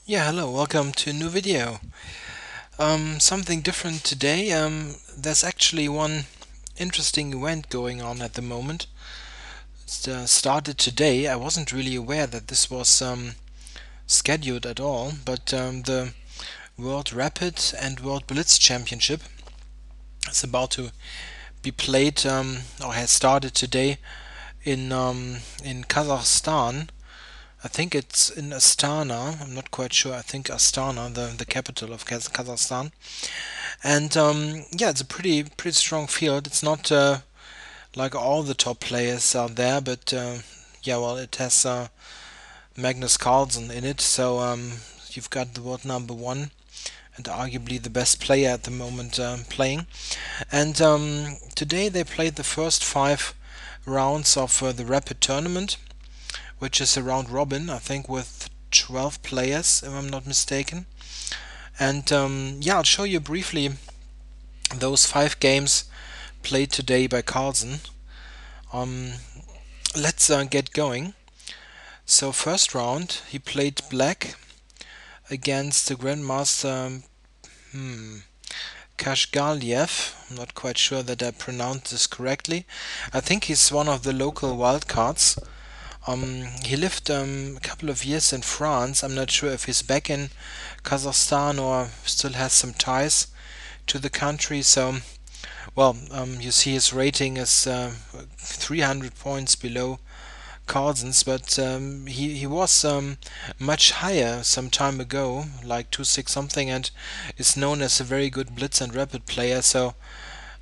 Yeah, hello, welcome to a new video. Something different today. There's actually one interesting event going on at the moment. It started today. I wasn't really aware that this was scheduled at all, but the World Rapid and World Blitz Championship is about to be played, or has started today in Kazakhstan. I think it's in Astana. I'm not quite sure. I think Astana, the capital of Kazakhstan. And yeah, it's a pretty strong field. It's not like all the top players are there, but yeah, well, it has Magnus Carlsen in it. So you've got the world number one and arguably the best player at the moment playing. And today they played the first five rounds of the Rapid tournament, which is a round robin, I think, with 12 players, if I'm not mistaken. And yeah, I'll show you briefly those five games played today by Carlsen. Um, let's get going. So first round, he played black against the Grandmaster Kashgaliev. I'm not quite sure that I pronounced this correctly. I think he's one of the local wildcards. He lived a couple of years in France. I'm not sure if he's back in Kazakhstan or still has some ties to the country. So, well, you see his rating is 300 points below Carlsen's, but he was much higher some time ago, like 2.6 something, and is known as a very good blitz and rapid player. So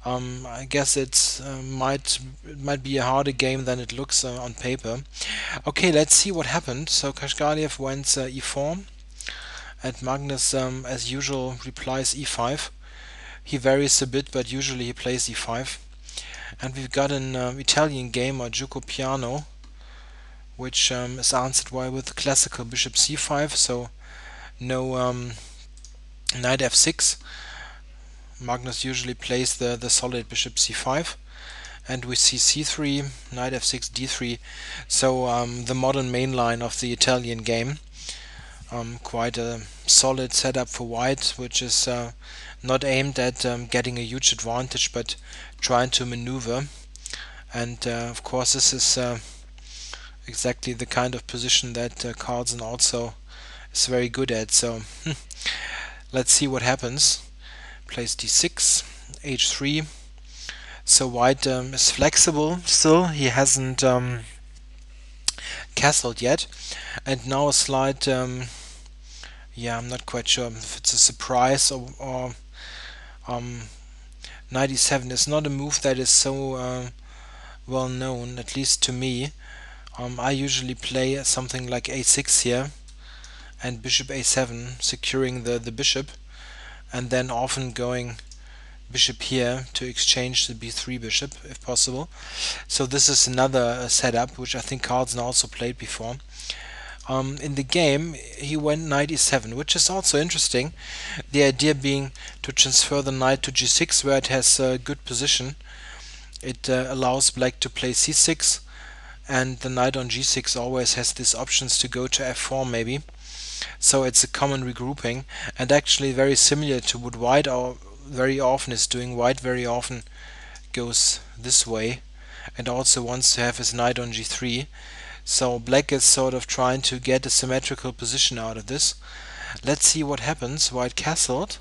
I guess it might be a harder game than it looks on paper. Okay, let's see what happened. So Kashgaliev went e4, and Magnus, as usual, replies e5. He varies a bit, but usually he plays e5. And we've got an Italian game, or Gioco Piano, which is answered with classical bishop c5. So no knight f6. Magnus usually plays the solid bishop c5. And we see c3, knight f6, d3. So the modern main line of the Italian game. Quite a solid setup for white, which is not aimed at getting a huge advantage, but trying to maneuver. And of course, this is exactly the kind of position that Carlsen also is very good at. So let's see what happens. Plays d6, h3. So white is flexible still. He hasn't castled yet. And now a slight, yeah, I'm not quite sure if it's a surprise or knight e7 is not a move that is so well known, at least to me. I usually play something like a6 here and bishop a7, securing the bishop, and then often going bishop here to exchange the b3 bishop if possible. So this is another setup which I think Carlsen also played before. In the game he went knight e7, which is also interesting. The idea being to transfer the knight to g6 where it has a good position. It allows black to play c6, and the knight on g6 always has these options to go to f4 maybe. So it's a common regrouping, and actually very similar to what white very often is doing. White very often goes this way and also wants to have his knight on g3. So black is sort of trying to get a symmetrical position out of this. Let's see what happens. White castled,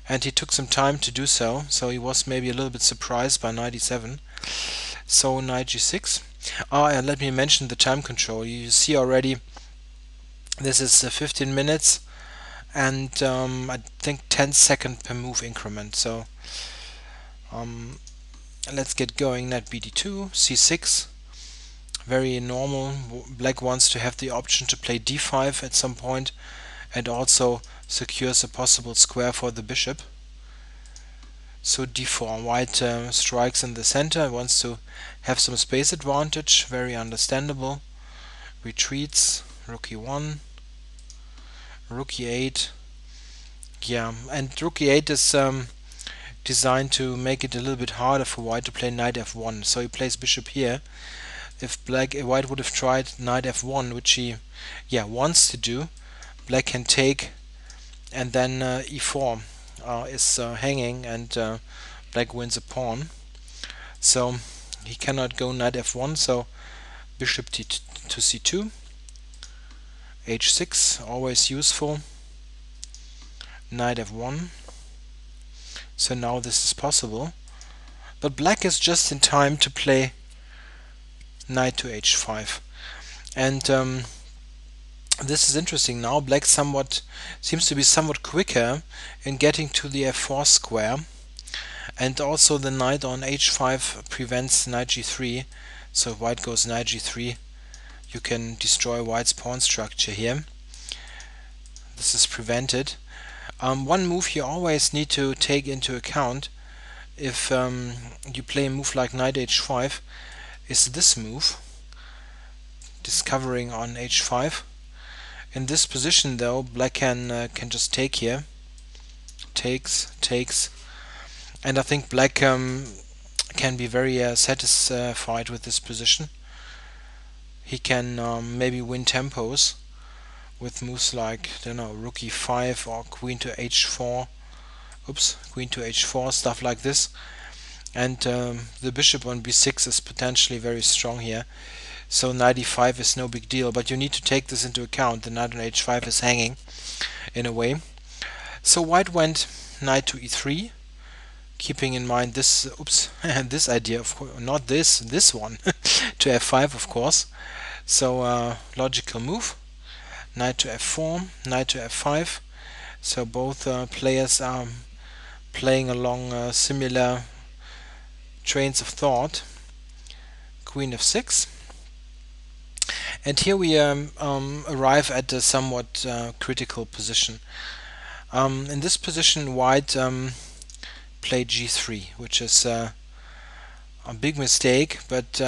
and he took some time to do so, so he was maybe a little bit surprised by knight e7. So knight g6. And let me mention the time control. You see already this is 15 minutes and I think 10-second per move increment. So let's get going. Knight bd2, c6. Very normal. Black wants to have the option to play d5 at some point and also secures a possible square for the bishop. So d4. White strikes in the center, wants to have some space advantage. Very understandable. Retreats. Rook e1. Rook e8. Yeah, and rook e8 is designed to make it a little bit harder for white to play knight f1. So he plays bishop here. If white would have tried knight f1, which he wants to do, black can take, and then e4 is hanging, and black wins a pawn. So he cannot go knight f1, so bishop to c2, h6, always useful, knight f1. So now this is possible, but black is just in time to play knight to h5. And this is interesting. Now black seems to be somewhat quicker in getting to the f4 square, and also the knight on h5 prevents knight g3. So if white goes knight g3, you can destroy white's pawn structure here. This is prevented. One move you always need to take into account if you play a move like knight h5 is this move, discovering on h5. In this position though, black can just take here, takes, and I think black can be very satisfied with this position. He can maybe win tempos with moves like, I don't know, rook e5 or queen to h4, queen to h4, stuff like this. And the bishop on b6 is potentially very strong here, so knight e5 is no big deal, but you need to take this into account. The knight on h5 is hanging in a way. So white went knight to e3, keeping in mind this this idea, of course, not this one to f5, of course. So logical move, knight to f4, knight to f5. So both players are playing along similar trains of thought. Queen f6, and here we arrive at a somewhat critical position. In this position, white played g3, which is a big mistake, but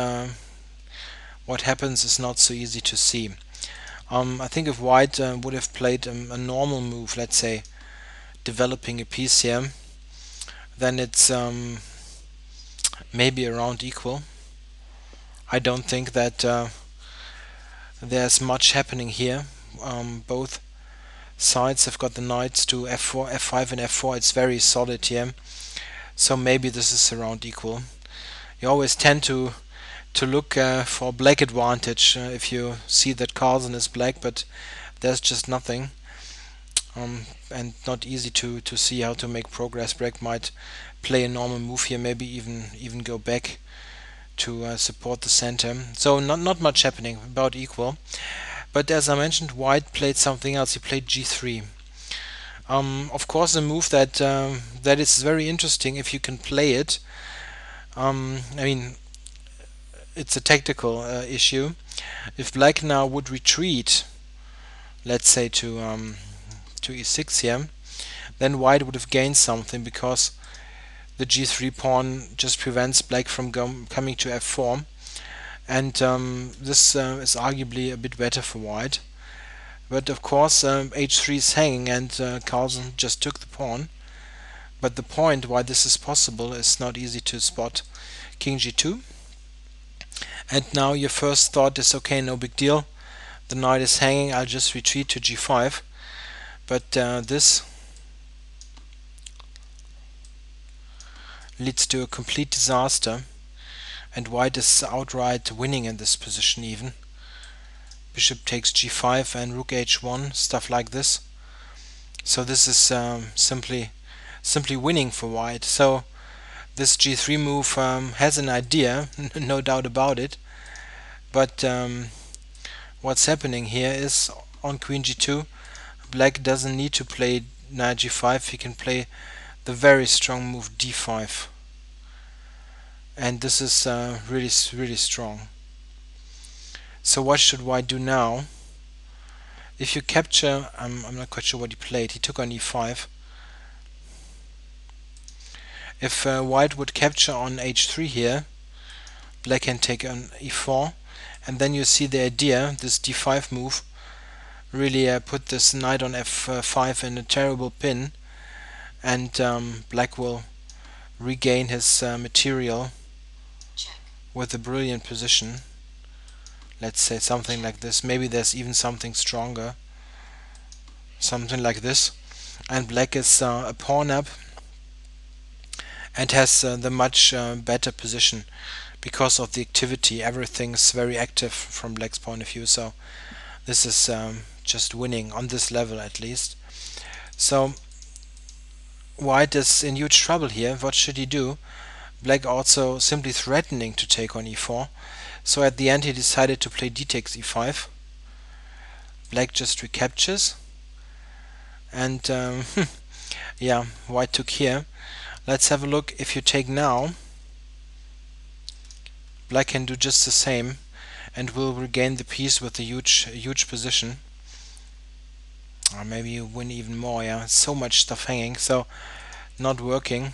what happens is not so easy to see. I think if white would have played a normal move, let's say developing a piece here, then it's maybe around equal. I don't think that there's much happening here. Both sides have got the knights to f4, f5 and f4. It's very solid here, so maybe this is around equal. You always tend to look for black advantage if you see that Carlsen is black, but there's just nothing, and not easy to see how to make progress. Black might play a normal move here, maybe even go back to support the center. So not much happening, about equal. But as I mentioned, white played something else. He played g3. Of course, a move that is very interesting if you can play it. I mean, it's a tactical issue. If black now would retreat, let's say to e6 here, then white would have gained something, because the g3 pawn just prevents black from coming to f4, and this is arguably a bit better for white. But of course h3 is hanging, and Carlsen just took the pawn. But the point why this is possible is not easy to spot. King g2, and now your first thought is, okay, no big deal, the knight is hanging, I'll just retreat to g5. But this leads to a complete disaster, and white is outright winning in this position even. Bishop takes g5 and rook h1, stuff like this. So this is simply winning for white. So this g3 move has an idea, no doubt about it, but what's happening here is on queen g2, black doesn't need to play knight g5, he can play the very strong move d5, and this is really strong. So what should white do now? If you capture, I'm not quite sure what he played, he took on e5. If white would capture on h3 here, black can take on e4, and then you see the idea, this d5 move really put this knight on f5 in a terrible pin, and black will regain his material with a brilliant position. Let's say something like this. Maybe there's even something stronger. something like this, and black is a pawn up and has the much better position because of the activity. Everything is very active from black's point of view, so this is just winning on this level at least. So white is in huge trouble here. What should he do? Black also simply threatening to take on e4, so at the end he decided to play d takes e5. Black just recaptures, and yeah, white took here. Let's have a look. If you take now, black can do just the same and will regain the piece with a huge position. Or maybe you win even more. Yeah, so much stuff hanging, so not working.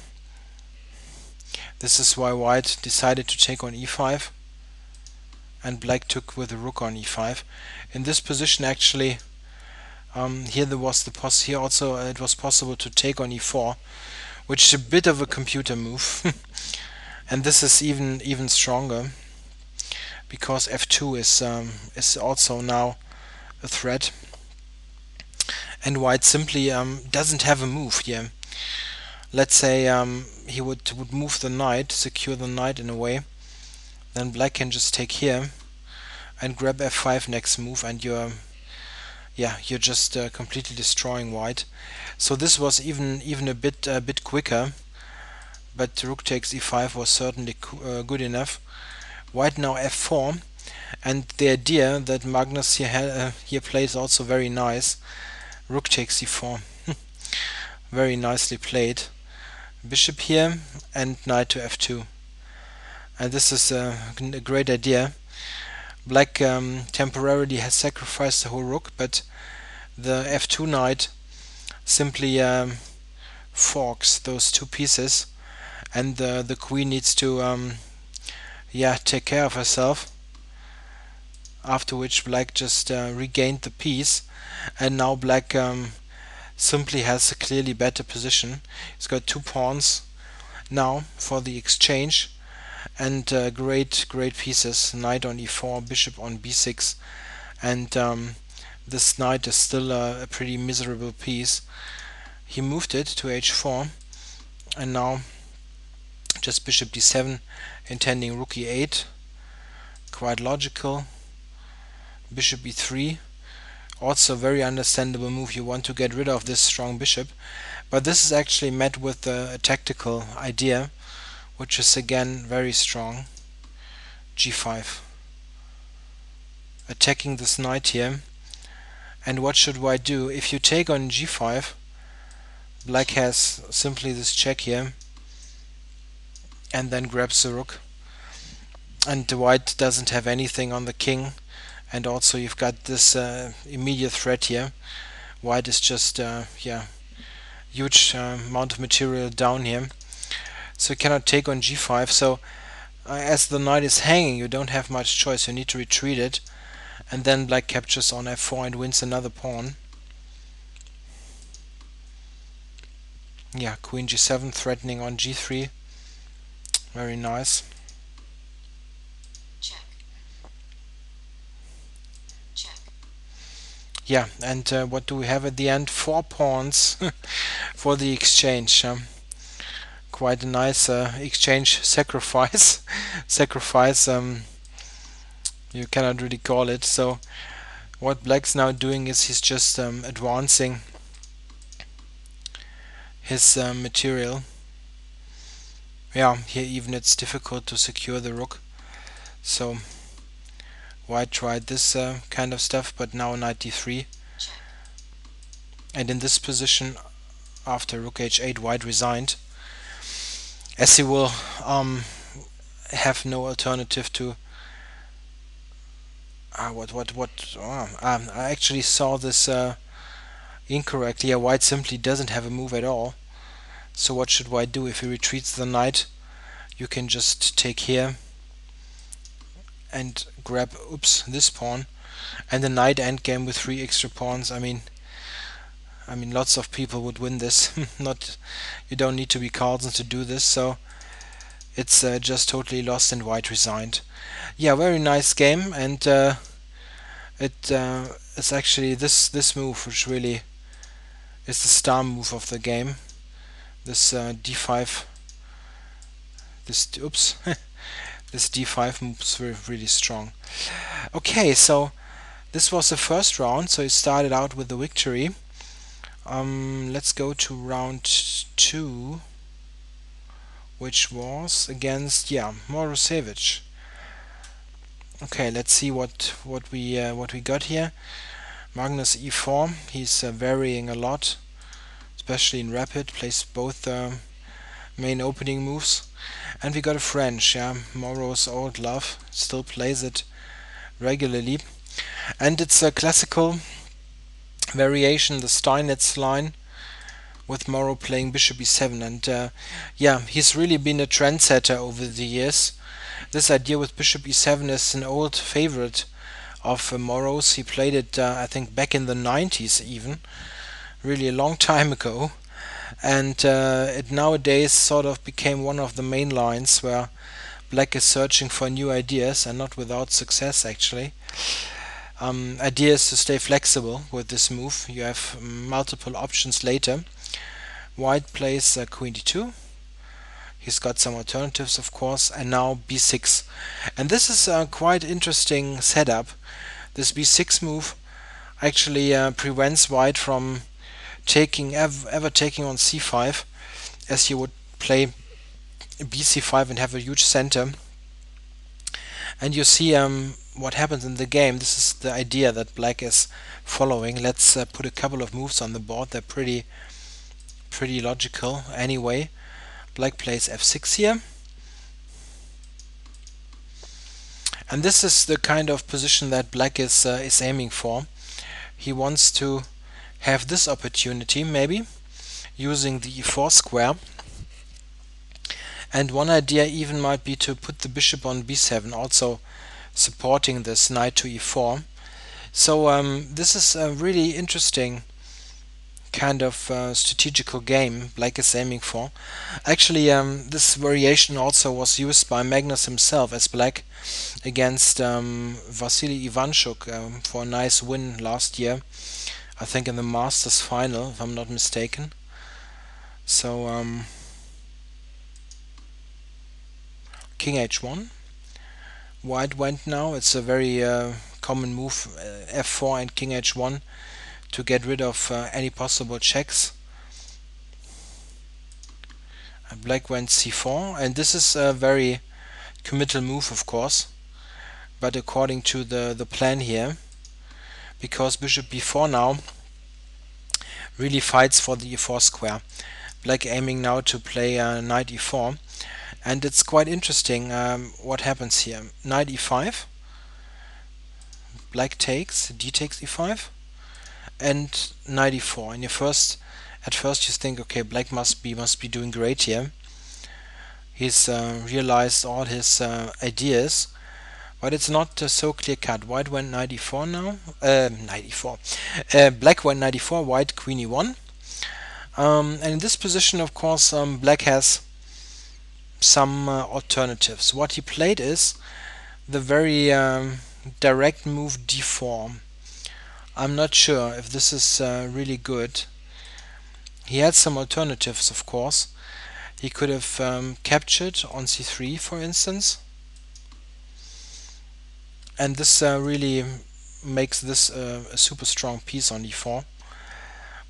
This is why white decided to take on e5, and black took with the rook on e5. In this position, actually, here there was here also it was possible to take on e4, which is a bit of a computer move. And this is even stronger because f2 is also now a threat, and white simply doesn't have a move here. Let's say he would move the knight, secure the knight in a way, then black can just take here and grab f5 next move, and you're just completely destroying white. So this was even a bit quicker, but rook takes e5 was certainly good enough. White now f4, and the idea that Magnus here plays also very nice. Rook takes e4, very nicely played. Bishop here and knight to f2, and this is a great idea. Black temporarily has sacrificed the whole rook, but the f2 knight simply forks those two pieces, and the queen needs to take care of herself. After which black just regained the piece, and now black simply has a clearly better position. He's got two pawns now for the exchange, and great pieces. Knight on e4, bishop on b6, and this knight is still a pretty miserable piece. He moved it to h4, and now just bishop d7, intending rook e8. Quite logical. Bishop e3, also very understandable move. You want to get rid of this strong bishop, but this is actually met with a tactical idea, which is again very strong. g5, attacking this knight here. And what should white do? If you take on g5, black has simply this check here, and then grabs the rook, and the white doesn't have anything on the king, and also you've got this immediate threat here. White is just huge amount of material down here, so you cannot take on g5. So as the knight is hanging, you don't have much choice. You need to retreat it, and then black captures on f4 and wins another pawn. Yeah, queen g7 threatening on g3. Very nice. Yeah, and what do we have at the end? 4 pawns for the exchange. Quite a nice exchange sacrifice. You cannot really call it. So what black's now doing is he's just advancing his material. Yeah, here even it's difficult to secure the rook. So white tried this kind of stuff, but now knight d3. And in this position, after rook h8, white resigned, as he will have no alternative to I actually saw this incorrectly. Yeah, white simply doesn't have a move at all. So what should white do? If he retreats the knight, you can just take here and grab this pawn, and the knight endgame with 3 extra pawns. I mean lots of people would win this. Not, you don't need to be Carlsen to do this, so it's just totally lost, and white resigned. Yeah, very nice game, and it's actually this move which really is the star move of the game. This d5, this oops, this d5 move is really strong. Okay, so this was the first round, so he started out with the victory. Let's go to round 2, which was against Morosevich. Okay, let's see what we got here. Magnus e4. He's varying a lot, especially in rapid. Plays both main opening moves, and we got a French. Yeah, Moro's old love, still plays it regularly, and it's a classical variation, the Steinitz line, with Moro playing bishop e7, and he's really been a trendsetter over the years. This idea with bishop e7 is an old favorite of Moro's. He played it, I think, back in the 90s even, really a long time ago, and it nowadays sort of became one of the main lines where Black is searching for new ideas, and not without success actually. Idea is to stay flexible with this move. You have multiple options later. White plays queen d2. He's got some alternatives, of course, and now b6. And this is a quite interesting setup. This b6 move actually prevents white from ever taking on c5, as you would play bc5 and have a huge center. And you see what happens in the game. This is the idea that Black is following. Let's put a couple of moves on the board. They're pretty logical anyway. Black plays f6 here, and this is the kind of position that Black is aiming for. He wants to have this opportunity, maybe using the e4 square, and one idea even might be to put the bishop on b7, also supporting this knight to e4. So this is a really interesting kind of strategical game Black is aiming for. Actually, this variation also was used by Magnus himself as Black against Vasily Ivanchuk for a nice win last year, I think in the Masters final, if I'm not mistaken. So King h1. White went now. It's a very common move, f4 and King h1, to get rid of any possible checks. And Black went c4, and this is a very committal move, of course, but according to the plan here, because bishop b4 now really fights for the e4 square. Black aiming now to play knight e4, and it's quite interesting what happens here. Knight e5, Black takes, d takes e5, and knight e4. And at first you think, okay, Black must be doing great here. He's realized all his ideas, but it's not so clear cut. White went knight e4 now. Knight e4. Black went knight e4. White queen e1. And in this position, of course, Black has some alternatives. What he played is the very direct move d4. I'm not sure if this is really good. He had some alternatives, of course. He could have captured on c3, for instance, and this really makes this a super strong piece on e4.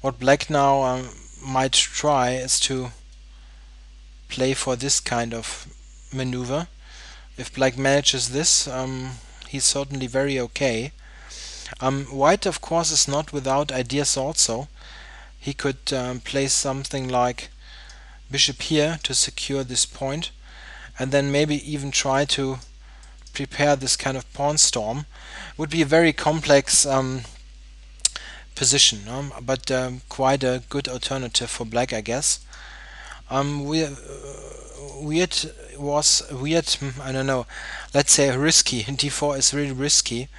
What Black now might try is to play for this kind of maneuver. If Black manages this, he's certainly very okay. White, of course, is not without ideas also. He could play something like bishop here to secure this point, and then maybe even try to prepare this kind of pawn storm. Would be a very complex position, but quite a good alternative for Black, I guess. Weird, I don't know, let's say risky. D4 is really risky,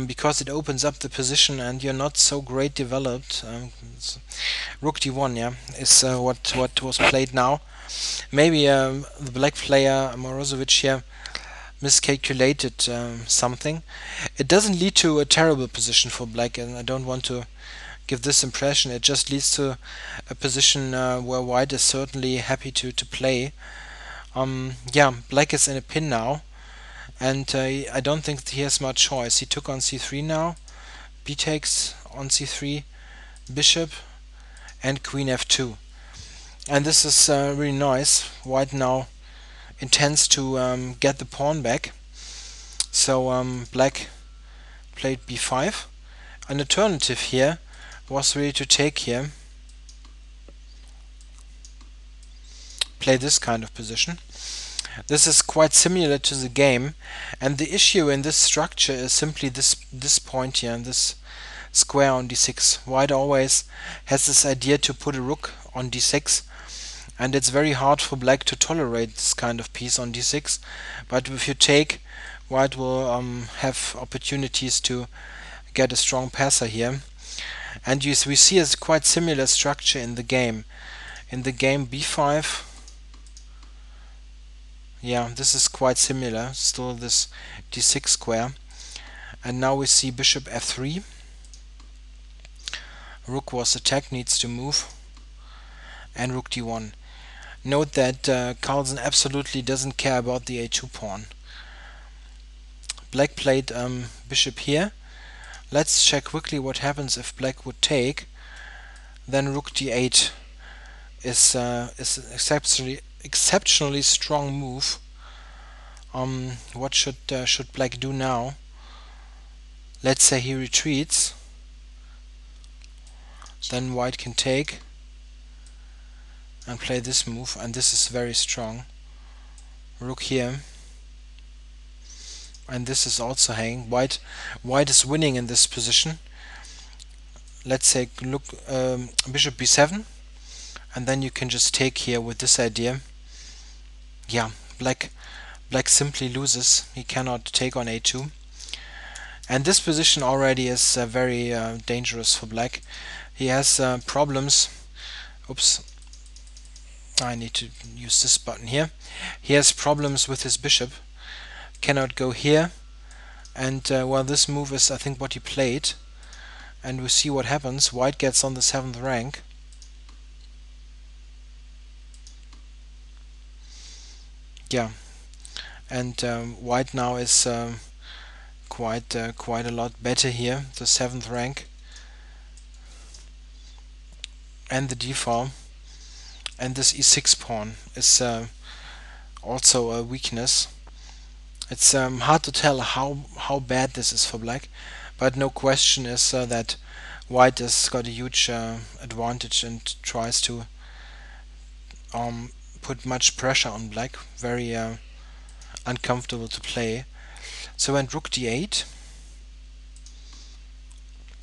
because it opens up the position and you're not so great developed. Rook d1, yeah, is what was played now. Maybe the Black player Morozevich here miscalculated something. It doesn't lead to a terrible position for Black, and I don't want to give this impression. It just leads to a position where white is certainly happy to play. Yeah, black is in a pin now, and I don't think he has much choice. He took on c3 now, b takes on c3, bishop, and queen f2. And this is really nice. White now intends to get the pawn back. So black played b5. An alternative here was really to take here, play this kind of position. This is quite similar to the game, and the issue in this structure is simply this point here, this square on d6. White always has this idea to put a rook on d6, and it's very hard for black to tolerate this kind of piece on d6. But if you take, white will have opportunities to get a strong passer here. And we see a quite similar structure in the game. In the game b5, yeah, this is quite similar, still this d6 square. And now we see bishop f3. Rook was attacked, needs to move, and rook d1. Note that Carlsen absolutely doesn't care about the a2 pawn. Black played bishop here. Let's check quickly what happens if black would take. Then rook d8 is exceptionally strong move. What should black do now? Let's say he retreats. Then white can take and play this move, and this is very strong. Rook here, and this is also hanging. White is winning in this position. Let's say look bishop b7, and then you can just take here with this idea. Yeah, black simply loses. He cannot take on a2, and this position already is very dangerous for black. He has problems. Oops, I need to use this button here. He has problems with his bishop. Cannot go here, and well, this move is, I think, what he played, and we see what happens. White gets on the 7th rank. Yeah, and white now is quite a lot better here. The 7th rank and the d4, and this e6 pawn is also a weakness. It's hard to tell how bad this is for black, but no question is that white has got a huge advantage and tries to put much pressure on black. Very uncomfortable to play. So went rook d8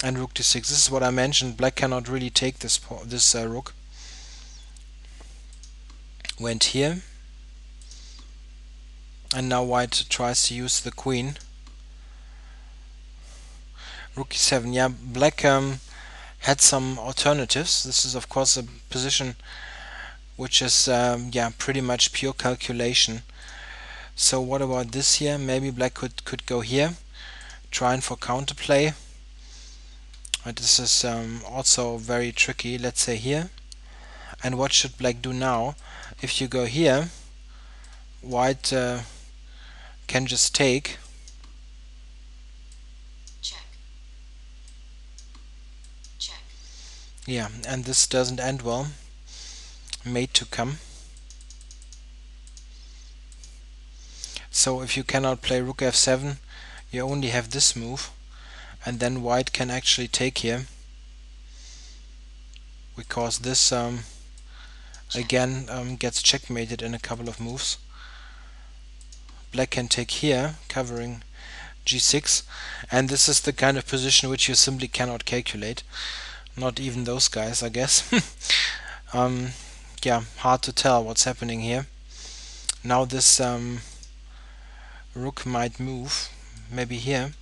and rook d6. This is what I mentioned. Black cannot really take this rook. Went here, and now white tries to use the queen. Rook e7. Yeah, black had some alternatives. This is of course a position which is yeah, pretty much pure calculation. So what about this here? Maybe black could go here, trying for counterplay. But this is also very tricky. Let's say here. And what should black do now? If you go here, white can just take. Check. Check. Yeah, and this doesn't end well. Mate to come. So if you cannot play rook f7, you only have this move, and then white can actually take here, because this again gets checkmated in a couple of moves. Black can take here, covering g6, and this is the kind of position which you simply cannot calculate. Not even those guys, I guess. Yeah, hard to tell what's happening here. Now this rook might move, maybe here.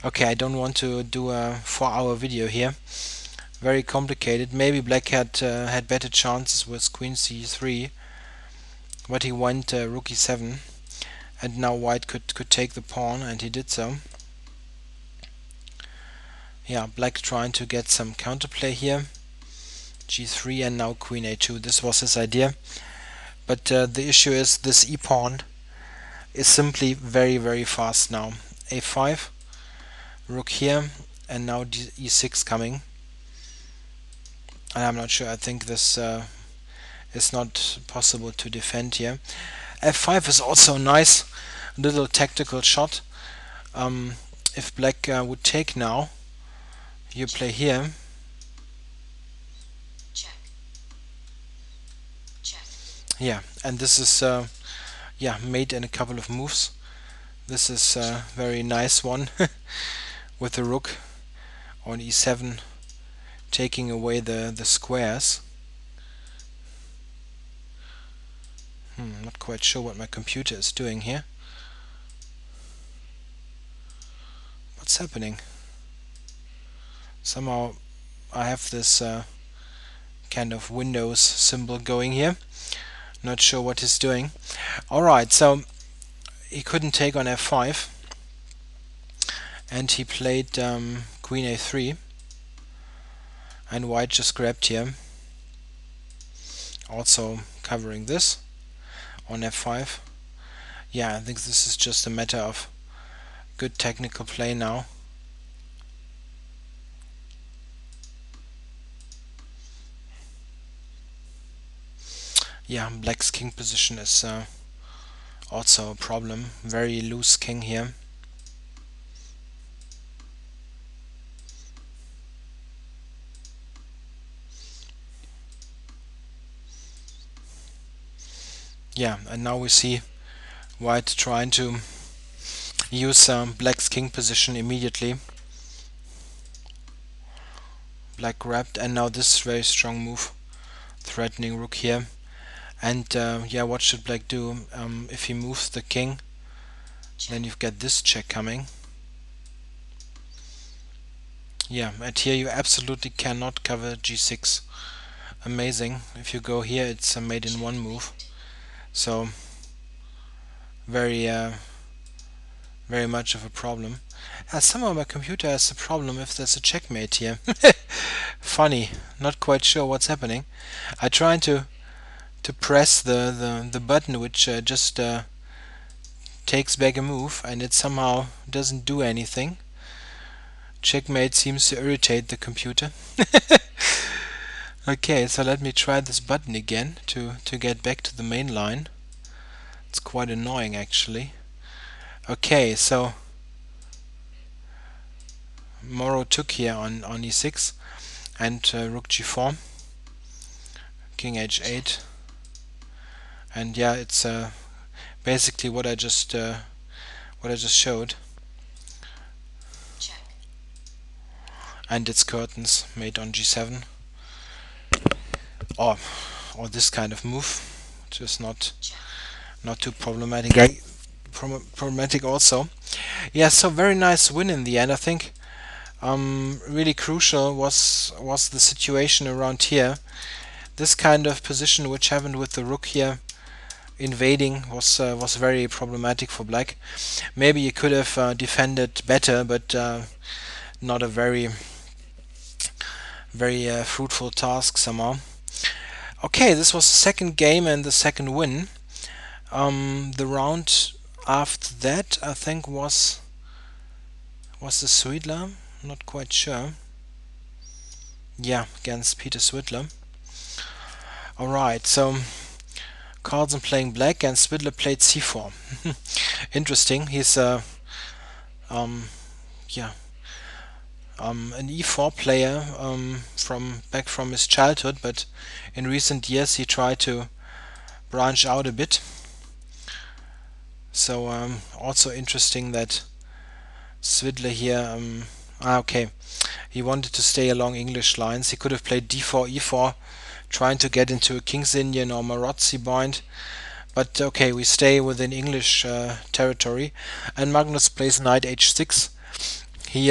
Okay, I don't want to do a 4-hour video here. Very complicated. Maybe black had better chances with queen c3, but he went rook e7, and now white could take the pawn, and he did so. Yeah, black trying to get some counterplay here. G3 and now queen a2. This was his idea. But the issue is this e-pawn is simply very, very fast now. a5, rook here, and now e6 coming. And I'm not sure, I think this is not possible to defend here. f5 is also a nice little tactical shot. If black would take now, you play here. Yeah, and this is yeah, made in a couple of moves. This is a very nice one with the rook on e7, taking away the squares. Not quite sure what my computer is doing here. What's happening? Somehow I have this kind of Windows symbol going here. Not sure what he's doing. Alright, so he couldn't take on f5, and he played queen a3, and white just grabbed here, also covering this on f5. Yeah, I think this is just a matter of good technical play now. Yeah, black's king position is also a problem. Very loose king here. Yeah, and now we see white trying to use black's king position immediately. Black grabbed, and now this very strong move, threatening rook here. And yeah, what should black do? If he moves the king, then you've got this check coming. Yeah, and here you absolutely cannot cover g6. Amazing. If you go here, it's made in one move. So very very much of a problem. Somehow my computer has a problem if there's a checkmate here. Funny, not quite sure what's happening. I try to press the button which just takes back a move, and it somehow doesn't do anything. Checkmate seems to irritate the computer. Okay, so let me try this button again to get back to the main line. It's quite annoying actually. Okay, so Moro took here on e6, and rook g4, king h8, and yeah, it's basically what I just showed. And it's curtains made on g7, or this kind of move, which is not too problematic. Problematic also. Yeah, so very nice win in the end. I think really crucial was the situation around here. This kind of position which happened with the rook here invading was very problematic for black. Maybe you could have defended better, but not a very fruitful task somehow. Okay, this was the second game and the second win. The round after that, I think, was the Swidler. Not quite sure. Yeah, against Peter Swidler. Alright, so Carlsen playing black and Swidler played c4. Interesting. He's yeah, an e4 player from his childhood, but in recent years he tried to branch out a bit. So also interesting that Swidler here, okay, he wanted to stay along English lines. He could have played d4, e4, trying to get into a King's Indian or Marozzi bind, but okay, we stay within English territory. And Magnus plays knight h6. He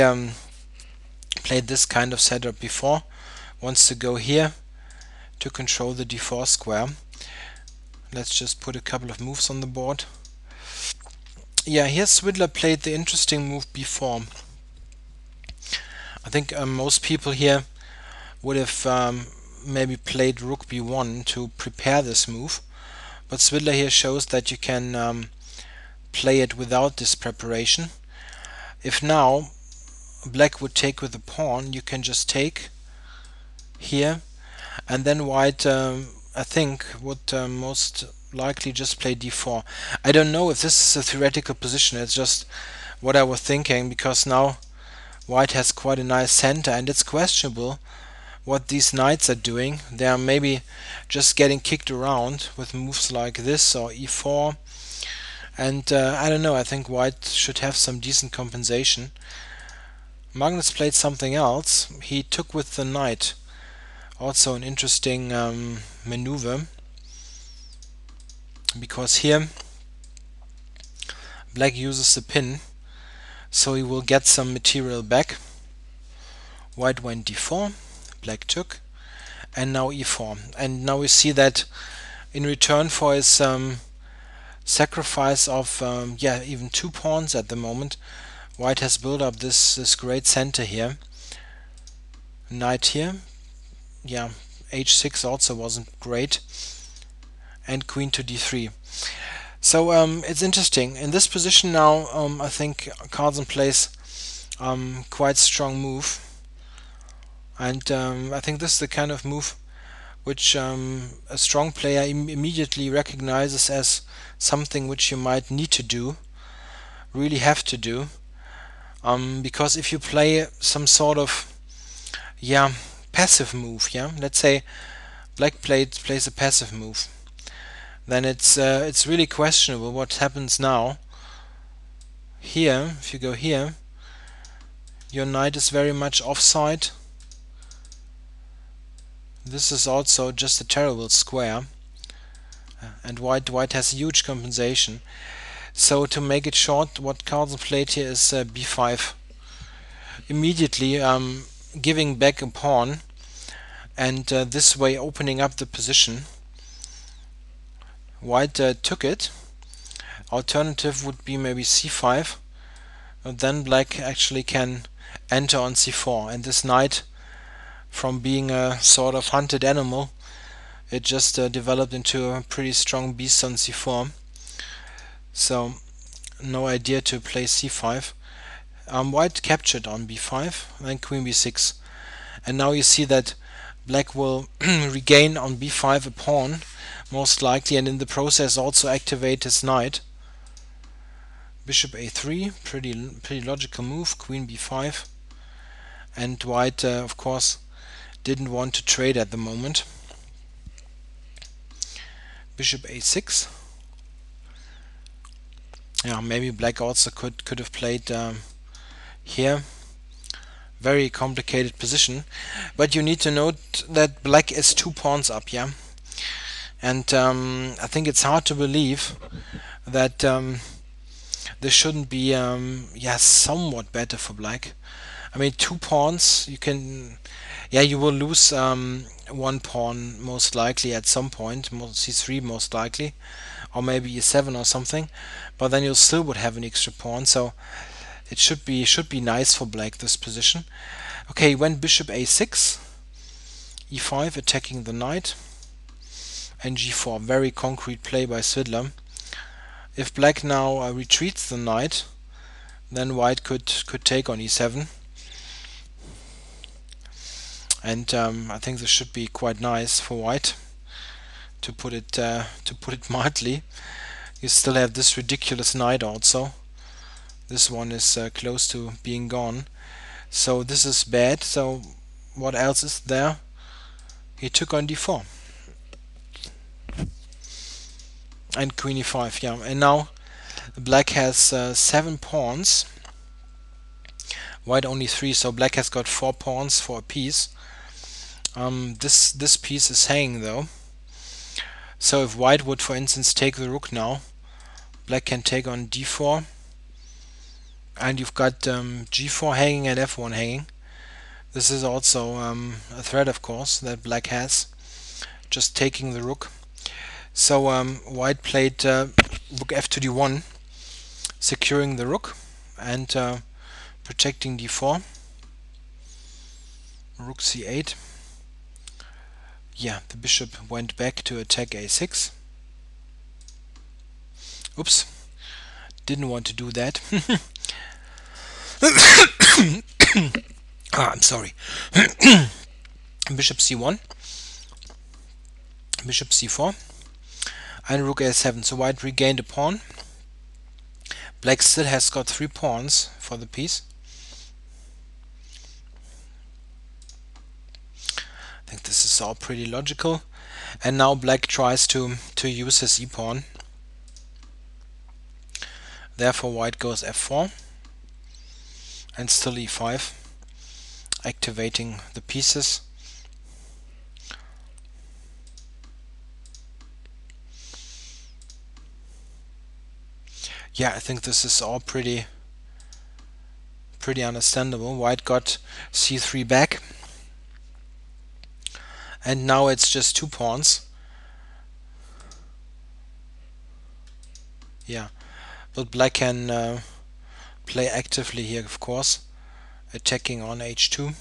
played this kind of setup before, wants to go here to control the d4 square. Let's just put a couple of moves on the board. Yeah, here Swidler played the interesting move before. I think most people here would have maybe played rook b1 to prepare this move, but Swidler here shows that you can play it without this preparation. If now black would take with the pawn, you can just take here, and then white, I think, would most likely just play d4. I don't know if this is a theoretical position, it's just what I was thinking, because now white has quite a nice center, and it's questionable what these knights are doing. They are maybe just getting kicked around with moves like this or e4, and I don't know, I think white should have some decent compensation. Magnus played something else. He took with the knight. Also an interesting maneuver, because here black uses the pin, so he will get some material back. White went d4, black took, and now e4. And now we see that in return for his sacrifice of even 2 pawns at the moment, white has built up this great center here. Knight here, yeah, h6 also wasn't great, and queen to d3. So it's interesting. In this position now, I think Carlsen plays quite strong move, and I think this is the kind of move which a strong player immediately recognizes as something which you might need to do, really have to do, because if you play some sort of passive move, let's say black plays a passive move, then it's really questionable what happens now. Here, if you go here, your knight is very much offside. This is also just a terrible square, and white has huge compensation. So to make it short, what Carlsen played here is b5, immediately giving back a pawn, and this way opening up the position. White took it. Alternative would be maybe c5, and then black actually can enter on c4, and this knight, from being a sort of hunted animal, it just developed into a pretty strong beast on c4. So no idea to play c5. White captured on b5, then queen b6, and now you see that black will regain on b5 a pawn, most likely, and in the process also activate his knight. Bishop a3, pretty logical move. Queen b5, and white of course didn't want to trade at the moment. Bishop a6. Yeah, maybe black also could have played here. Very complicated position, but you need to note that black is 2 pawns up, and I think it's hard to believe that this shouldn't be somewhat better for black. I mean, 2 pawns, you will lose 1 pawn most likely at some point, c3 most likely, or maybe e7 or something, but then you still would have an extra pawn, so it should be nice for black, this position. Okay, went bishop a6, e5 attacking the knight, and g4. Very concrete play by Swidler. If black now retreats the knight, then white could take on e7, and I think this should be quite nice for white, to put it mildly. You still have this ridiculous knight also. This one is close to being gone, so this is bad. So what else is there? He took on d4 and queen e5, and now black has 7 pawns, white only 3, so black has got 4 pawns for a piece. This piece is hanging though, so if white would, for instance, take the rook now, black can take on d4, and you've got g4 hanging and f1 hanging. This is also a threat, of course, that black has, just taking the rook. So white played rook f to d1, securing the rook and protecting d4. Rook c8. Yeah, the bishop went back to attack a6. Oops, didn't want to do that. I'm sorry. Bishop c1, bishop c4, and rook a7. So white regained a pawn. Black still has got 3 pawns for the piece. I think this is all pretty logical. And now black tries to use his e-pawn. Therefore white goes f4 and still e5, activating the pieces. Yeah, I think this is all pretty understandable. White got c3 back, and now it's just 2 pawns. Yeah, but black can play actively here, of course, attacking on h2.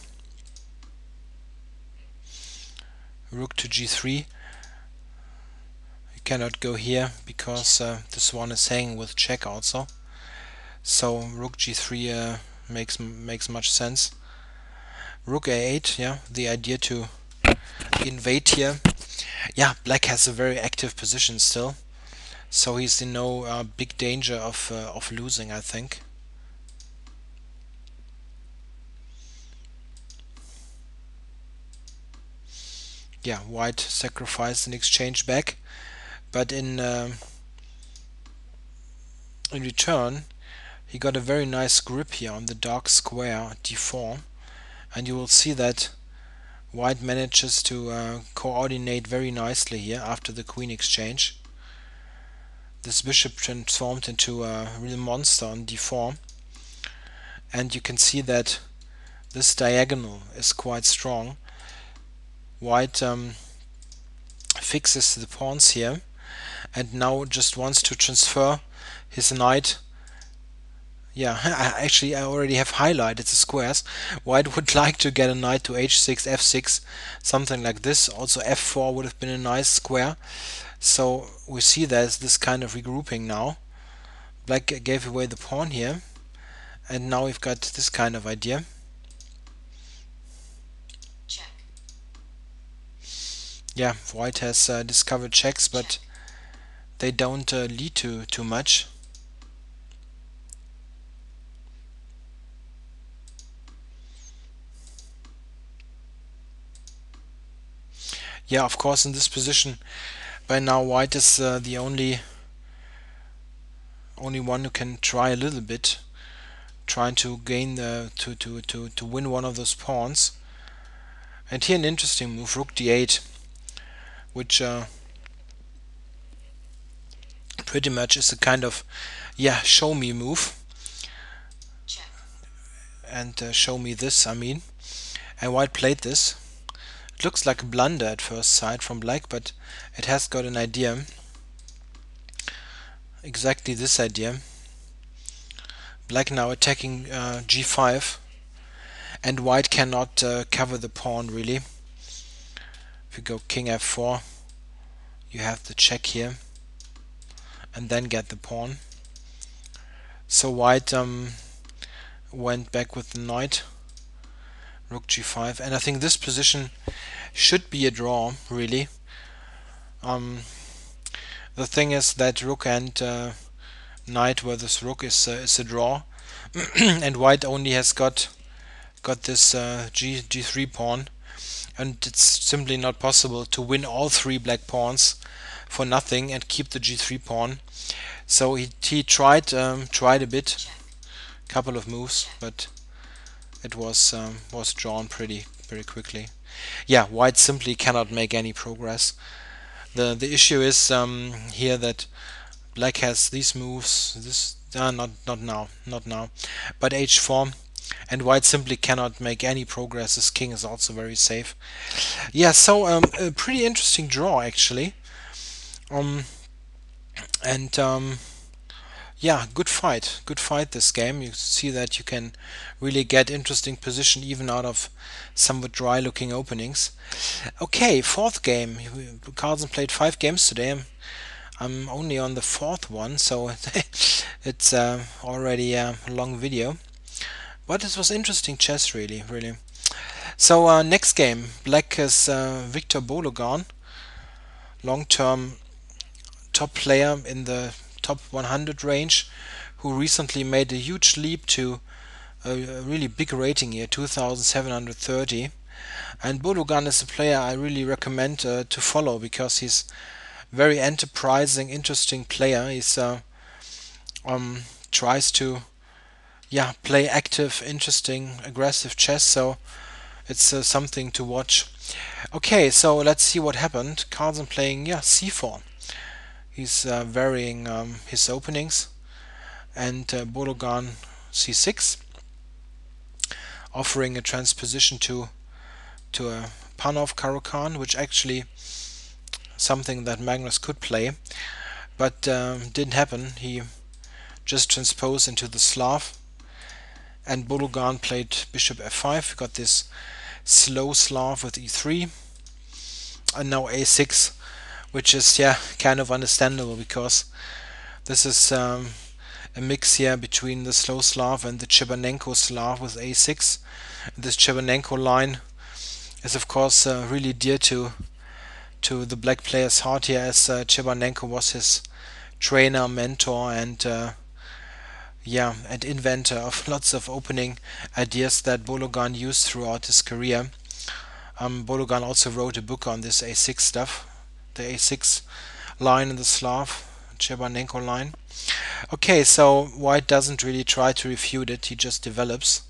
Rook to g3. You cannot go here because this one is hanging with check also. So rook g3 makes much sense. Rook a8. Yeah, the idea to invade here. Yeah, black has a very active position still, so he's in no big danger of losing, I think. Yeah, white sacrificed an exchange back, but in return he got a very nice grip here on the dark square d4, and you will see that white manages to coordinate very nicely here after the queen exchange. This bishop transformed into a real monster on d4, and you can see that this diagonal is quite strong. White fixes the pawns here and now just wants to transfer his knight. Yeah, actually I already have highlighted the squares. White would like to get a knight to h6, f6, something like this. Also f4 would have been a nice square. So we see there's this kind of regrouping now. Black gave away the pawn here, and now we've got this kind of idea. Check. Yeah, white has discovered checks, but they don't lead to too much. Yeah, of course, in this position, by now white is the only one who can try a little bit, trying to gain to win one of those pawns. And here an interesting move, rook d8, which pretty much is a kind of show me move. Check. And show me this, I mean. And white played this. It looks like a blunder at first sight from black, but it has got an idea. Exactly this idea. Black now attacking g5, and white cannot cover the pawn really. If you go king f4, you have the check here, and then get the pawn. So white went back with the knight, rook g5, and I think this position should be a draw, really. The thing is that rook and knight versus rook is a draw, and white only has got this g3 pawn, and it's simply not possible to win all 3 black pawns for nothing and keep the g3 pawn. So he tried a bit, couple of moves, but it was drawn pretty quickly. Yeah, white simply cannot make any progress. The issue is here that black has these moves. This not now, but h4, and white simply cannot make any progress. This king is also very safe. Yeah, so a pretty interesting draw actually. And Yeah, good fight this game. You see that you can really get interesting position even out of somewhat dry looking openings. Okay, fourth game. Carlsen played 5 games today. I'm only on the fourth one, so it's already a long video. But it was interesting chess, really, really. So next game, Black is Victor Bologan, long-term top player in the top 100 range, who recently made a huge leap to a really big rating here, 2,730. And Bologan is a player I really recommend to follow because he's very enterprising, interesting player. He's tries to play active, interesting, aggressive chess. So it's something to watch. Okay, so let's see what happened. Carlsen playing c4. He's varying his openings, and Bologan c6, offering a transposition to a Panov Caro-Kann, which actually something that Magnus could play, but didn't happen. He just transposed into the Slav, and Bologan played bishop f5. We got this slow Slav with e3, and now a6, which is kind of understandable because this is a mix here between the slow Slav and the Chebanenko Slav with a6. This Chebanenko line is of course really dear to the black player's heart here, as Chebanenko was his trainer, mentor, and inventor of lots of opening ideas that Bologan used throughout his career. Bologan also wrote a book on this a6 stuff, the a6 line in the Slav, Chebanenko line. Okay, so white doesn't really try to refute it, he just develops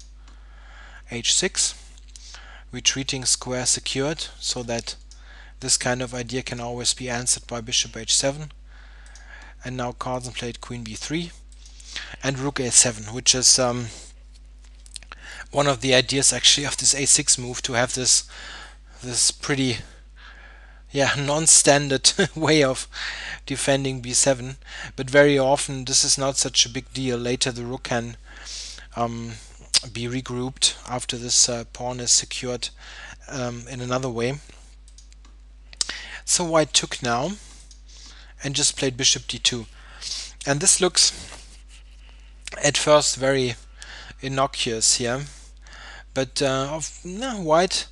h6, retreating square secured, so that this kind of idea can always be answered by bishop h7. And now Carlsen played queen b3 and rook a7, which is one of the ideas actually of this a6 move, to have this pretty non-standard way of defending b7. But very often this is not such a big deal. Later the rook can be regrouped after this pawn is secured in another way. So white took now and just played bishop d2, and this looks at first very innocuous here, but no, white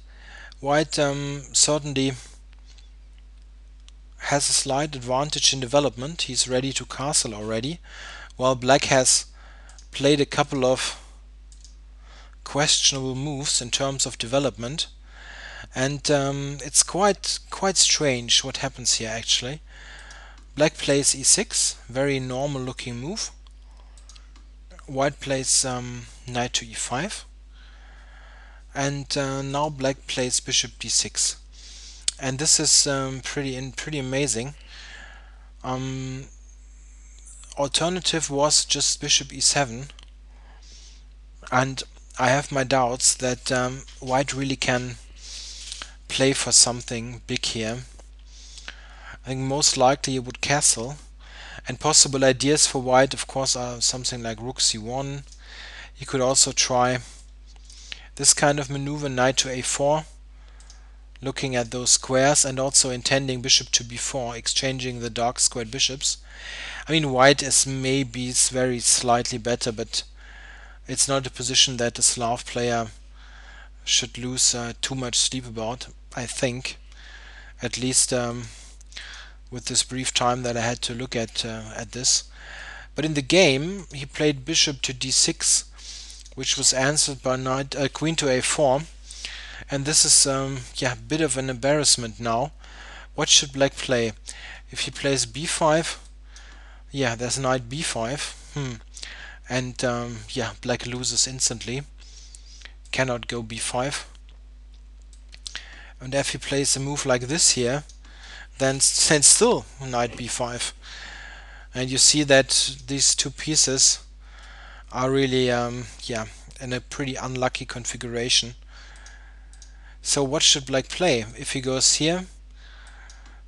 certainly has a slight advantage in development. He's ready to castle already, while black has played a couple of questionable moves in terms of development, and it's quite strange what happens here actually. Black plays e6, very normal looking move. White plays knight to e5, and now black plays bishop d6, and this is pretty amazing. Alternative was just bishop e7, and I have my doubts that white really can play for something big here. I think most likely he would castle, and possible ideas for white of course are something like rook c1. He could also try this kind of maneuver, knight to a4, looking at those squares and also intending bishop to b4, exchanging the dark squared bishops. I mean, white is maybe very slightly better, but it's not a position that a Slav player should lose too much sleep about, I think. At least with this brief time that I had to look at this. But in the game, he played bishop to d6, which was answered by queen to a4, and this is a bit of an embarrassment now. What should black play? If he plays b5, there's knight b5, and black loses instantly, cannot go b5. And if he plays a move like this here, then still knight b5, and you see that these two pieces are really in a pretty unlucky configuration. So what should black play? If he goes here,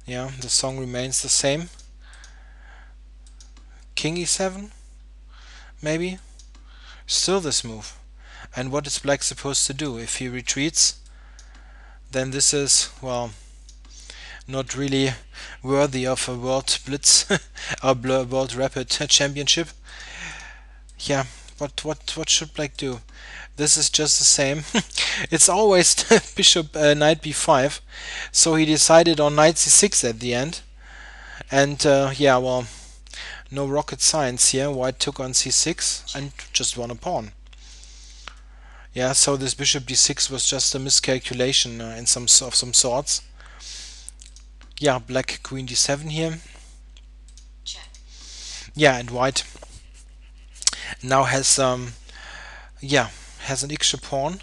the song remains the same. King e7, maybe? Still this move. And what is black supposed to do? If he retreats, then this is, well, not really worthy of a world blitz or world rapid championship. Yeah, what should black do? This is just the same. It's always bishop knight b5, so he decided on knight c6 at the end. And yeah, well, no rocket science here. White took on c6 and just won a pawn. Yeah, so this bishop d6 was just a miscalculation in some of some sorts. Yeah, black queen d7 here. check, Yeah, and white now has yeah, has an extra pawn.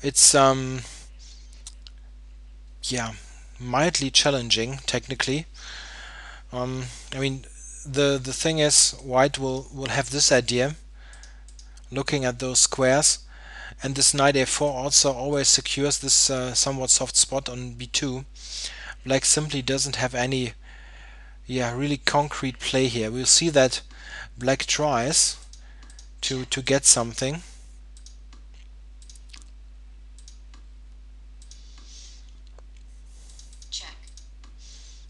It's yeah, mildly challenging technically. I mean, the thing is, white will have this idea, looking at those squares, and this knight a4 also always secures this somewhat soft spot on b2. Black simply doesn't have any, yeah, really concrete play here. We'll see that black tries to get something. check,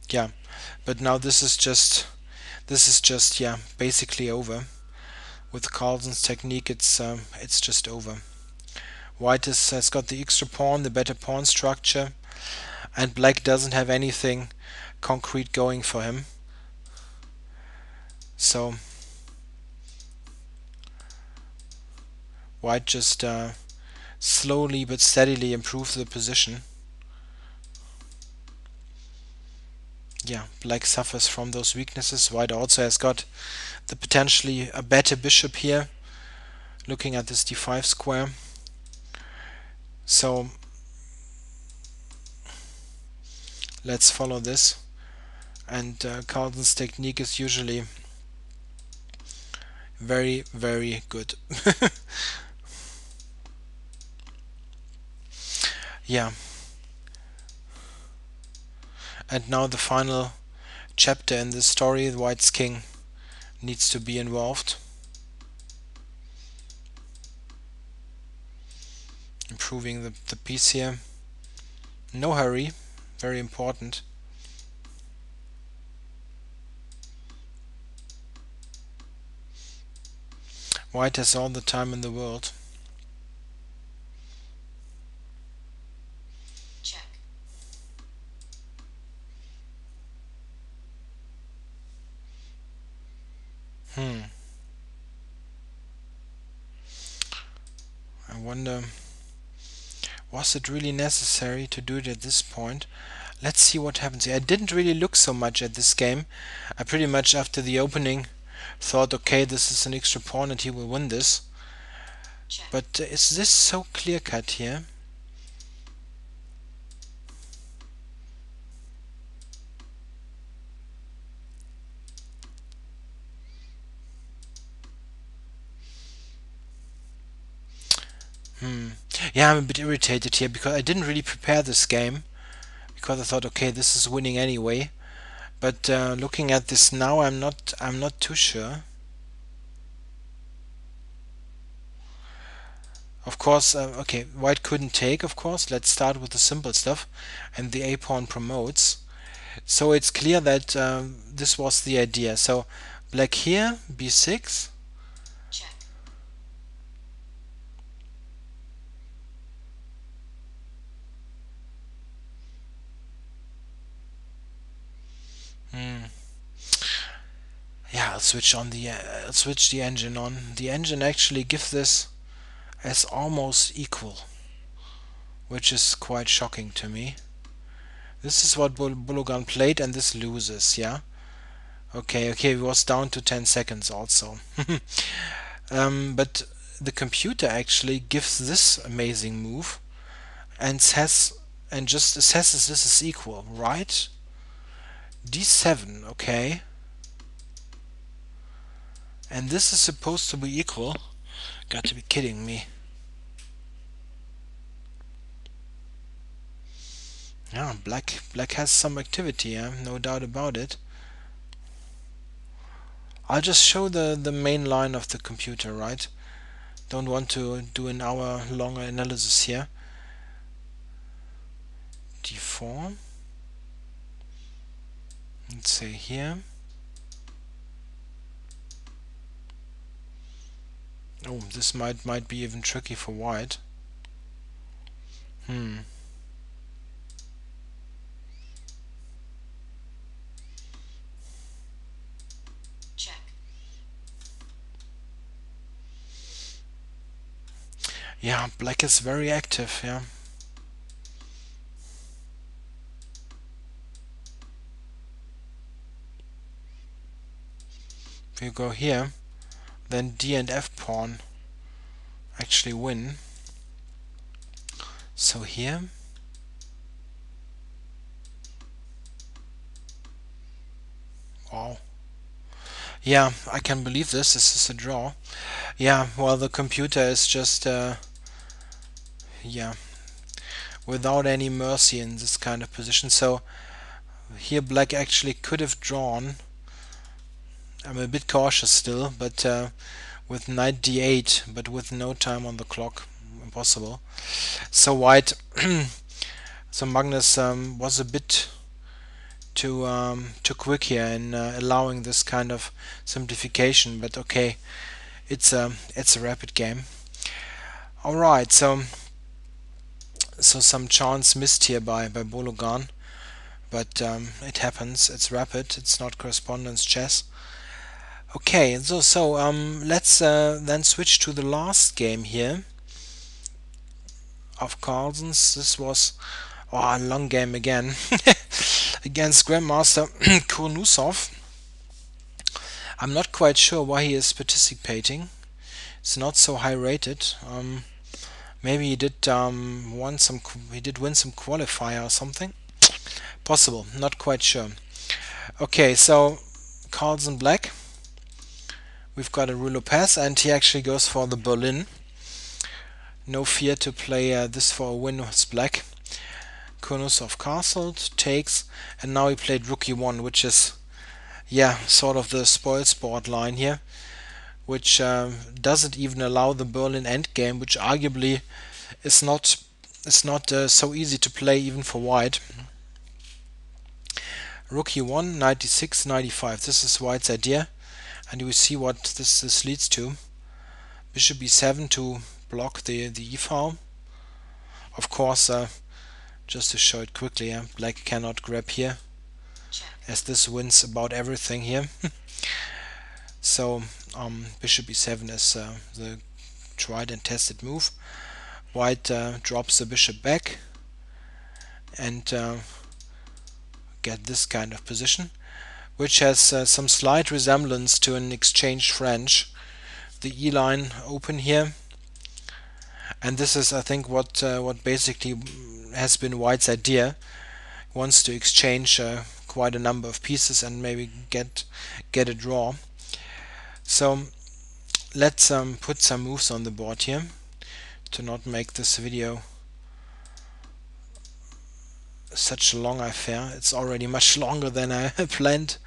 Yeah, but now this is just, yeah, basically over. With Carlsen's technique, it's just over. White has got the extra pawn, the better pawn structure, and black doesn't have anything concrete going for him. So white just slowly but steadily improves the position. Yeah, black suffers from those weaknesses. White also has got the potentially a better bishop here, looking at this d5 square. So let's follow this. And Carlsen's technique is usually very, very good. Yeah, and now the final chapter in this story, the White's king needs to be involved. Improving the piece here. No hurry, very important. White has all the time in the world. check, Hmm. I wonder, was it really necessary to do it at this point? Let's see what happens here. I didn't really look so much at this game. I pretty much, after the opening, thought, okay, this is an extra pawn and he will win this. check, But is this so clear-cut here? Yeah, I'm a bit irritated here because I didn't really prepare this game, because I thought, okay, this is winning anyway. But looking at this now, I'm not too sure. Of course, okay, white couldn't take, of course. Let's start with the simple stuff. And the a-pawn promotes. So it's clear that this was the idea. So black here, b6. check, Hmm. Yeah, I'll switch the engine on. The engine actually gives this as almost equal, which is quite shocking to me. This is what Bologan played, and this loses, yeah? Okay, it was down to 10 seconds also. But the computer actually gives this amazing move and says, and just assesses this is equal, right? d7, okay. And this is supposed to be equal. Got to be kidding me. Yeah, black has some activity, yeah, no doubt about it. I'll just show the main line of the computer, right? Don't want to do an hour long analysis here. D4. Let's say here. Oh, this might be even tricky for white. Hmm. check, Yeah, black is very active, yeah. If you go here, then D and F pawn actually win. So here, wow. Yeah, I can believe this. This is a draw. Yeah, well, the computer is just, yeah, without any mercy in this kind of position. So here black actually could have drawn. I'm a bit cautious still, but with knight d8, but with no time on the clock, impossible. So white, so Magnus was a bit too quick here in allowing this kind of simplification. But okay, it's a rapid game. All right, so some chance missed here by Bologan, but it happens. It's rapid. It's not correspondence chess. Okay, so let's then switch to the last game here of Carlsen's. This was a long game again against Grandmaster Kurnusov. I'm not quite sure why he is participating. It's not so high rated. Maybe he did he did win some qualifier or something. Possible. Not quite sure. Okay, so Carlsen black. We've got a Rulo pass, and he actually goes for the Berlin. No fear to play this for a win with black. Kurnusov castled, takes, and now he played rook e1, which is, yeah, sort of the spoil sport line here, which doesn't even allow the Berlin endgame, which arguably is not so easy to play even for white. Rook e1, knight d6, knight e5. This is white's idea, and you will see what this leads to. Bishop e7 to block the e-file. Of course, just to show it quickly, black cannot grab here, check, as this wins about everything here. So bishop e7 is the tried and tested move. White drops the bishop back and get this kind of position, which has some slight resemblance to an exchange French. The E line open here, and this is, I think, what basically has been White's idea. He wants to exchange quite a number of pieces and maybe get a draw. So let's put some moves on the board here to not make this video such a long affair. It's already much longer than I planned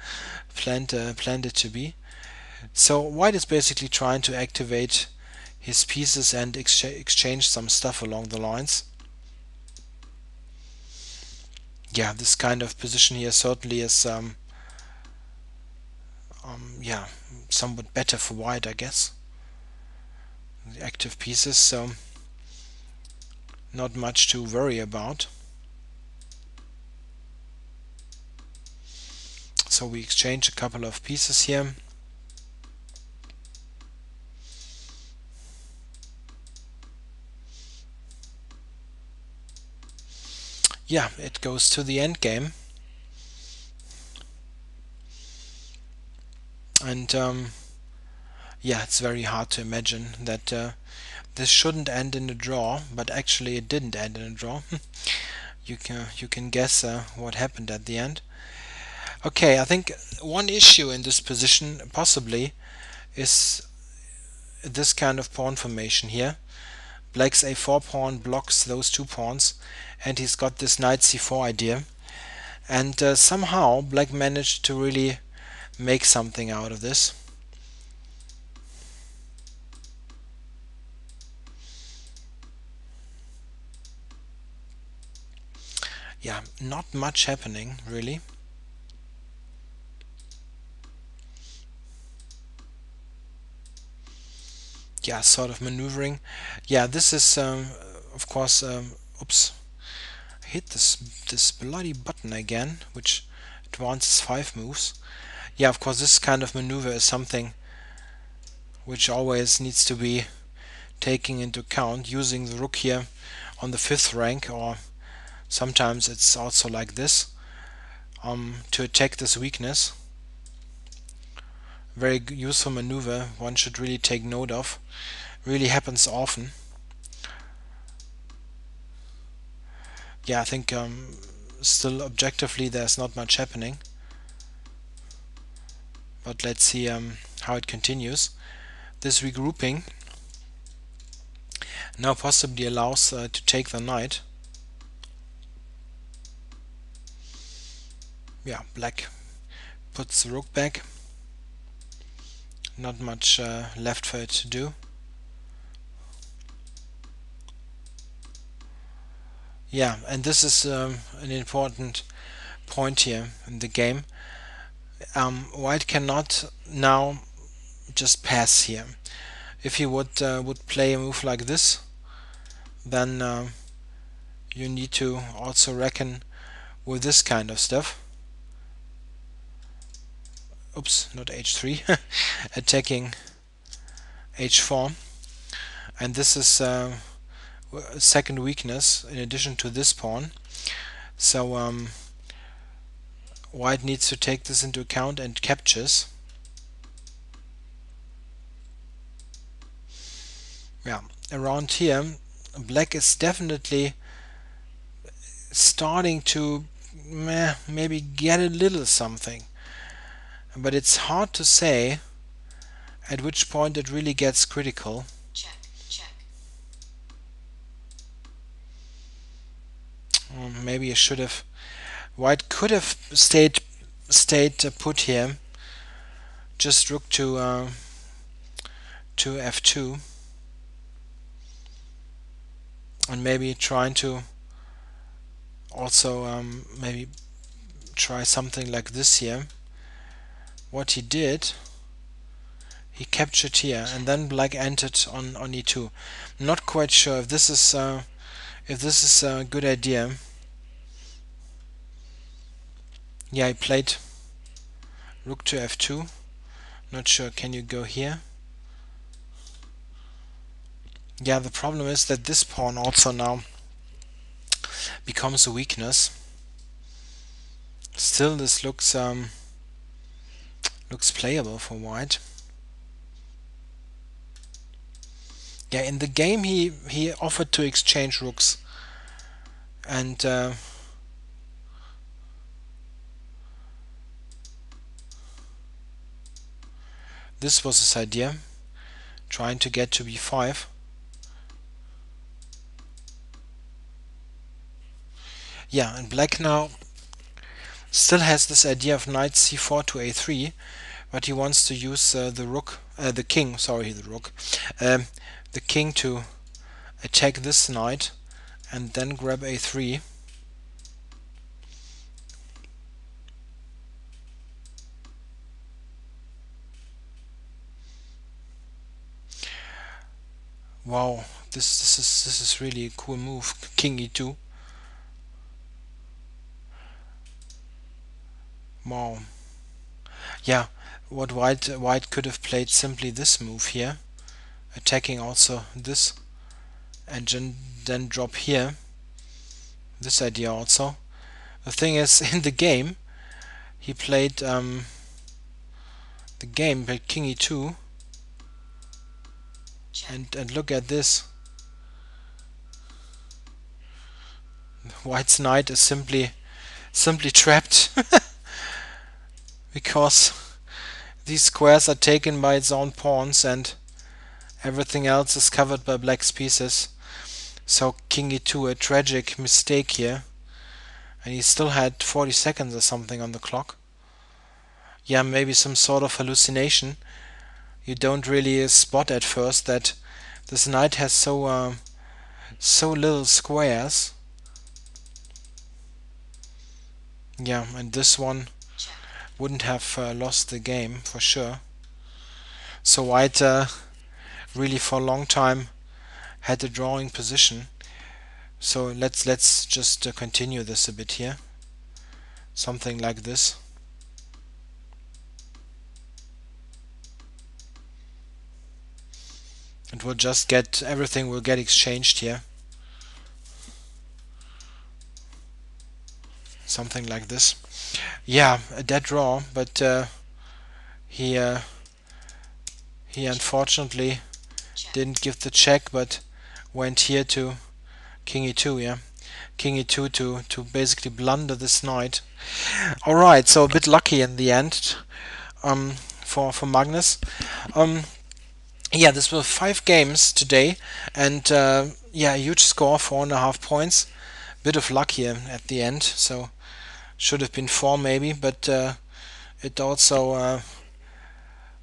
it to be. So White is basically trying to activate his pieces and exchange some stuff along the lines. Yeah, this kind of position here certainly is yeah, somewhat better for White, I guess. The active pieces, so not much to worry about. So we exchange a couple of pieces here. Yeah, it goes to the end game. And yeah, it's very hard to imagine that this shouldn't end in a draw, but actually it didn't end in a draw. You can guess what happened at the end. Okay, I think one issue in this position possibly is this kind of pawn formation here. Black's a4 pawn blocks those two pawns, and he's got this knight c4 idea. And somehow Black managed to really make something out of this. Yeah, not much happening really. Yeah, sort of maneuvering. Yeah, this is of course oops, I hit this bloody button again, which advances 5 moves. Yeah, of course this kind of maneuver is something which always needs to be taken into account, using the rook here on the 5th rank, or sometimes it's also like this, to attack this weakness. Very useful maneuver, one should really take note of. Really happens often. Yeah, I think still objectively there's not much happening, but let's see how it continues. This regrouping now possibly allows to take the knight. Yeah, black puts the rook back. Not much left for it to do. Yeah, and this is an important point here in the game. White cannot now just pass here. If he would play a move like this, then you need to also reckon with this kind of stuff. Oops, not h3, attacking h4, and this is a second weakness in addition to this pawn. So white needs to take this into account and captures. Yeah, around here black is definitely starting to maybe get a little something, but it's hard to say at which point it really gets critical. Check, check. Maybe I should have. White could have stayed put here. Just rook to f2, and maybe trying to also maybe try something like this here. What he did, he captured here, and then black entered on e2. Not quite sure if this is a good idea. Yeah, he played rook to f2. Not sure. Can you go here? Yeah, the problem is that this pawn also now becomes a weakness. Still, this looks playable for white. Yeah, in the game he offered to exchange rooks, and this was his idea, trying to get to b5. Yeah, and black now still has this idea of knight c4 to a3, but he wants to use the king to attack this knight and then grab a3. Wow, this is really a cool move. King e2. Wow. Yeah, what white could have played simply this move here, attacking also this, and then drop here. This idea also. The thing is, in the game, he played king e2, and look at this. White's knight is simply trapped because these squares are taken by its own pawns and everything else is covered by black's pieces. So king e2, a tragic mistake here, and he still had 40 seconds or something on the clock. Yeah, maybe some sort of hallucination. You don't really spot at first that this knight has so little squares. Yeah, and this one check, wouldn't have lost the game for sure. So white really for a long time had a drawing position. So let's just continue this a bit here. Something like this. It will just get everything will get exchanged here. Something like this. Yeah, a dead draw, but he he unfortunately check, didn't give the check, but went here to king e2. Yeah, king e2 to basically blunder this knight. All right, so a bit lucky in the end. For Magnus. Um, yeah, this were 5 games today, and yeah, a huge score, 4.5 points. Bit of luck here at the end, so should have been 4 maybe, but it also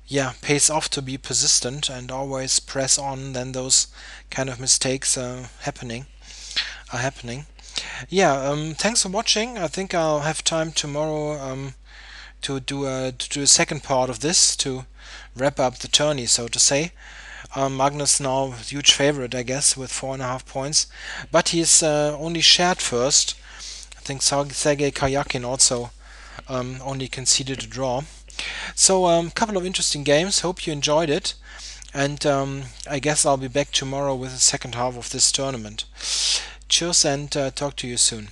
yeah, pays off to be persistent and always press on. Then those kind of mistakes are happening. Yeah, thanks for watching. I think I'll have time tomorrow to do a second part of this to wrap up the tourney, so to say. Magnus now huge favorite, I guess, with 4.5 points, but he's only shared first. I think Sergei Karyakin also only conceded a draw. So couple of interesting games. Hope you enjoyed it, and I guess I'll be back tomorrow with the second half of this tournament. Cheers, and talk to you soon.